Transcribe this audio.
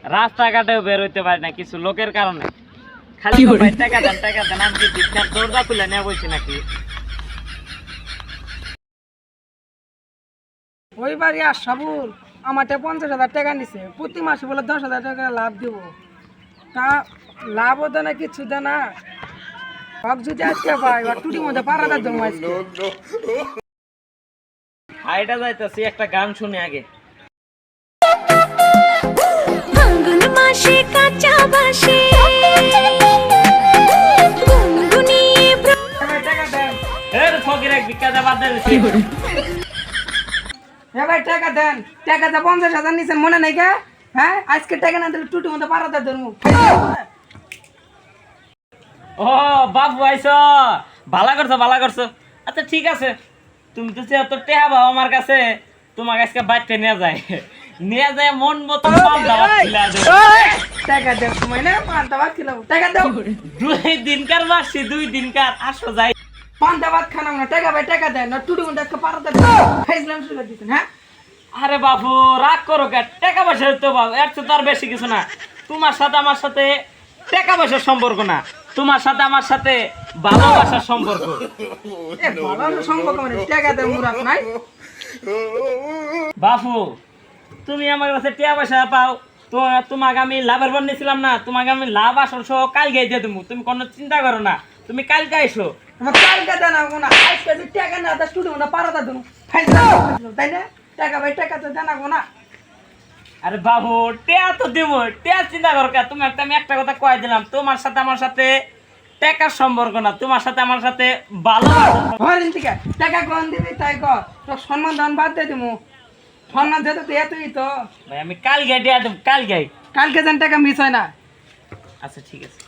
রাস্তাঘাটেও বের হইতে পারি না কিছু লোকের কারণে। খালি ভাই টাকা দেন আমি কি বিছনার দরজা খুলে নিয়ে বসি নাকি? ওই বাড়ি আর সাবুল আমারটা 50,000 টাকা নিছে, প্রতি মাসে বলে 10,000 টাকা লাভ দিব। তা লাভও দেয় না, কিছু দেয় না। হক যদি আজকে পাই ওর টুটির মধ্যে পাড়াটা জমা আজকে। হাইটা যাইতেছি, একটা গান শুনি আগে। ফাল্গুন মাসে কাঁচা বাসে গুনগুনিয়ে ভাই টাকা দেন, এর ফকির এক ভিক্ষা দে বাদ দিছি। হ্যাঁ ভাই টাকা দেন। টাকা যা 50,000 নিছেন মনে নাই কে? হ্যাঁ আজকে টাকা না দিলে টুটির মধ্যে পাড়াটা ধরবো। ও বাবু আইছো, ভালো করছো। আচ্ছা ঠিক আছে, তুমি তো যেহেতু টেহা বাবা আমার কাছে, তোমাকে আজকে বাইতে নিয়ে যায় মন মতো পান্তা ভাত খিলা দেব। টাকা দেন সময় না, পান্তা ভাত খেলাম। টাকা দাও। 2 দিনকার বাসি 2 দিনকার আসো যাই। পান্তা ভাত খানাম না, টাকা ভাই টাকা দেন। না টুটির মধ্যে আজকে পাড়াটা খাইছিলাম শুরু দিচ্ছেন। হ্যাঁ আরে বাবু রাগ করো কে? টাকা পয়সা তো বাবু এর তো আর বেশি কিছু না। তোমার সাথে আমার সাথে টাকা পয়সার সম্পর্ক না, তোমার সাথে আমার সাথে ভালোবাসার সম্পর্ক। এ ভালো সম্পর্ক মানে টাকা দেন মুরাদ নাই। বাবু তুমি আমার কাছে টাকা পয়সা পাও, তো তোমাকে আমি লাভের বন নিয়েছিলাম না, তোমাকে আমি লাভ আসল সহ কালকে দিয়ে দেবো, তুমি কোনো চিন্তা করো না, তুমি কালকে আইসো। আমার কালকে দেন না, আজকে যে টাকা না তা টুটির মধ্যে পাড়াটা ধরুন খাইছিলাম, তাই না? টাকা ভাই টাকা তো জানাবো না। আরে বাবু টেয়া তো দিব, টেয়া চিন্তা করো কে? তুমি আমি একটা কথা কয়ে দিলাম, তোমার সাথে আমার সাথে টাকার সম্পর্ক না, তোমার সাথে আমার সাথে ভালোবাসা। হরিণ থেকে টাকা গ্রহণ দিবি তাই কর, তো সম্মান দান বাদ দিয়ে দিব। সম্মান দিতে তো এতই তো। ভাই আমি কালকে টেয়া দেবো, কালকে। কালকে যেন টাকা মিস হয় না। আচ্ছা ঠিক আছে।